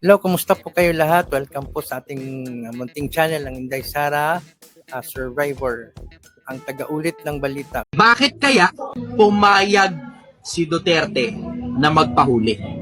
Hello, kumusta po kayo lahat? Welcome po sa ating munting channel ng Inday Sara, Survivor, ang taga-ulit ng balita. Bakit kaya pumayag si Duterte na magpahuli?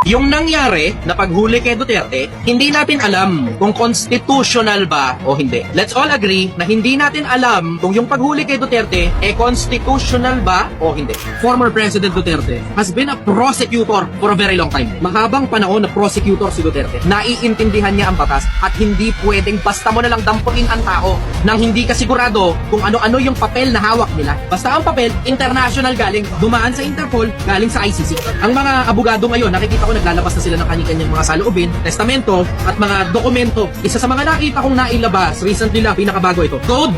Yung nangyari na paghuli kay Duterte, hindi natin alam kung constitutional ba o hindi. Let's all agree na hindi natin alam kung yung paghuli kay Duterte constitutional ba o hindi. Former President Duterte has been a prosecutor for a very long time. Mahabang panahon na prosecutor si Duterte. Naiintindihan niya ang batas at hindi pwedeng basta mo na lang damputin ang tao nang hindi ka sigurado kung ano-ano yung papel na hawak nila. Basta ang papel, international galing, dumaan sa Interpol, galing sa ICC. Ang mga abogado ngayon, nakikita ko naglalabas na sila ng kanyang mga saloobin, testamento, at mga dokumento. Isa sa mga nakita kong nailabas, recently lang, pinakabago ito, code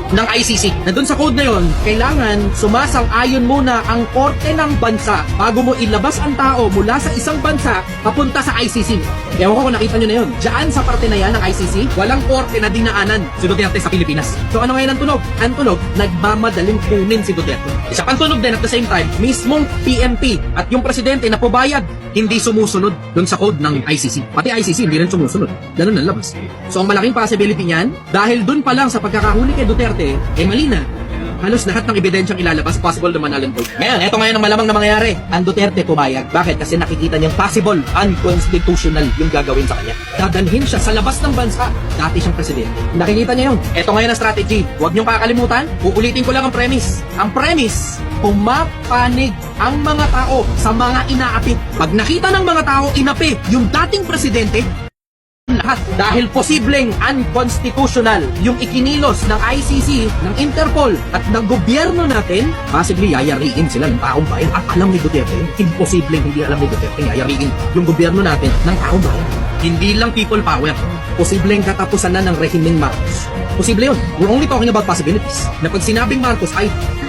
ng ICC. Na dun sa code na yon, kailangan sumasang-ayon muna ang korte ng bansa bago mo ilabas ang tao mula sa isang bansa papunta sa ICC. Ewan ko kung nakita nyo na yun. Diyan sa parte na yan ng ICC, walang korte na dinaanan si Duterte sa Pilipinas. So ano ngayon ang tunog? Ang tunog, nagmamadaling kunin si Duterte. Isa pang tunog din at the same time, mismong PNP at yung presidente na pubayag, hindi sumusunod dun sa code ng ICC. Pati ICC hindi rin sumusunod. Ganun ang labas. So ang malaking possibility niyan, dahil dun pa lang sa pagkakahuli kay Duterte, mali na. Halos lahat ng ebidensyang ilalabas, possible na manalong vote. Ngayon, eto ngayon ang malamang na mangyayari. Ang Duterte pumayag. Bakit? Kasi nakikita niyang possible, unconstitutional yung gagawin sa kanya. Dadalhin siya sa labas ng bansa. Dati siyang presidente. Nakikita niya yun. Eto ngayon ang strategy. Huwag niyong kakalimutan. Uulitin ko lang ang premise. Ang premise, pumapanig ang mga tao sa mga inaapit. Pag nakita ng mga tao inapi yung dating presidente, lahat dahil posibleng unconstitutional yung ikinilos ng ICC, ng Interpol at ng gobyerno natin, possibly yayariin sila ng taong bayan. At alam ni Duterte, imposibleng hindi alam ni Duterte yayariin yung gobyerno natin ng taong bayan. Hindi lang people power, posibleng katapusan na ng rehimeng Marcos. Posible yun. We're only talking about possibilities. Na pag sinabing Marcos ay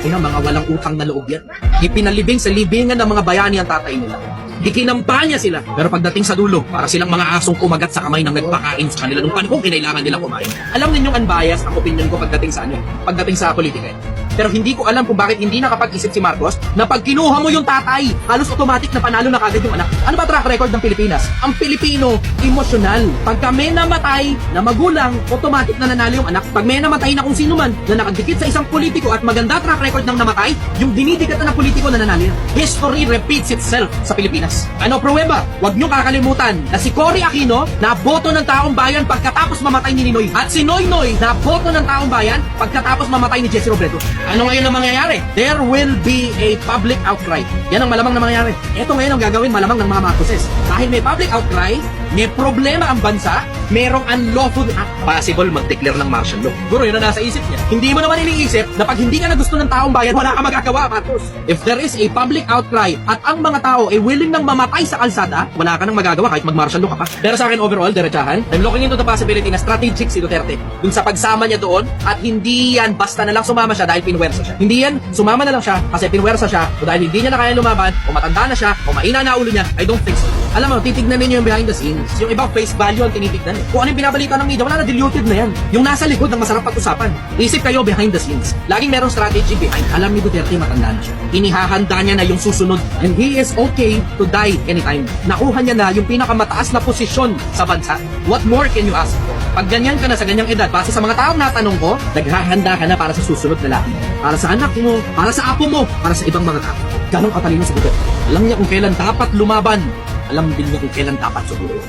mga walang utang na loob yan. Ipinalibing sa libingan ng mga bayani ang tatay nila. Ikinampanya sila. Pero pagdating sa dulo, para silang mga asong kumagat sa kamay ng nagpakain sa kanila nung panahon kinailangan nila kumain. Alam ninyong unbiased ang opinion ko pagdating sa pagdating sa politika. Pero hindi ko alam kung bakit hindi nakapag-isip si Marcos na pag kinuha mo yung tatay, halos automatic na panalo na kagad yung anak. Ano ba track record ng Pilipinas? Ang Pilipino, emosyonal. Pag may namatay na magulang, automatic na nanalo yung anak. Pag may namatay na kung sino man na nakadikit sa isang politiko at maganda track record ng namatay, yung dinidikatan ng politiko na nanalo. History repeats itself sa Pilipinas. Ano pruweba? Huwag nyo kakalimutan na si Cory Aquino na boto ng taong bayan pagkatapos mamatay ni Ninoy. At si Noynoy na boto ng taong bayan pagkatapos mamatay ni Jesse Robredo. Ano ngayon ang mangyayari? There will be a public outcry. Yan ang malamang na mangyayari. Ito ngayon ang gagawin malamang ng mga Marcoses. Dahil may public outcry, may problema ang bansa, merong unlawful act. Possible mag-declare ng martial law. Guro, yun ang nasa isip niya. Hindi mo naman iniisip na pag hindi ka na gusto ng taong bayan, wala ka magagawa, Marcos. If there is a public outcry at ang mga tao ay willing nang mamatay sa kalsada, wala ka nang magagawa kahit mag-martial law ka pa. Pero sa akin overall, derechahan, I'm looking into the possibility na strategic si Duterte dun sa pagsama niya doon at hindi yan basta na lang sumama siya dahil pinwersa siya. Hindi yan, sumama na lang siya kasi pinwersa siya o dahil hindi niya na kaya lumaban o matanda na siya o mahina na ulo niya. I don't think so. Alam mo, titignan ninyo yung behind the scenes. Yung ibang face value ang tinitignan. Kung ano yung binabalita ng media, wala na, diluted na yan. Yung nasa likod ng masarap pag-usapan. Isip kayo behind the scenes. Laging merong strategy behind. Alam ni Duterte, matanda na siya. Inihahanda niya na yung susunod. And he is okay to die anytime. Nakuha niya na yung pinakamataas na posisyon sa bansa. What more can you ask for? Pag ganyan ka na sa ganyang edad, base sa mga taong natanong ko, naghahanda ka na para sa susunod na lahi. Para sa anak mo, para sa apo mo, para sa ibang mga tao. Ganong katalino si Duterte. Alam niya kung kailan dapat lumaban. Alam din niya kung kailan dapat sumuro.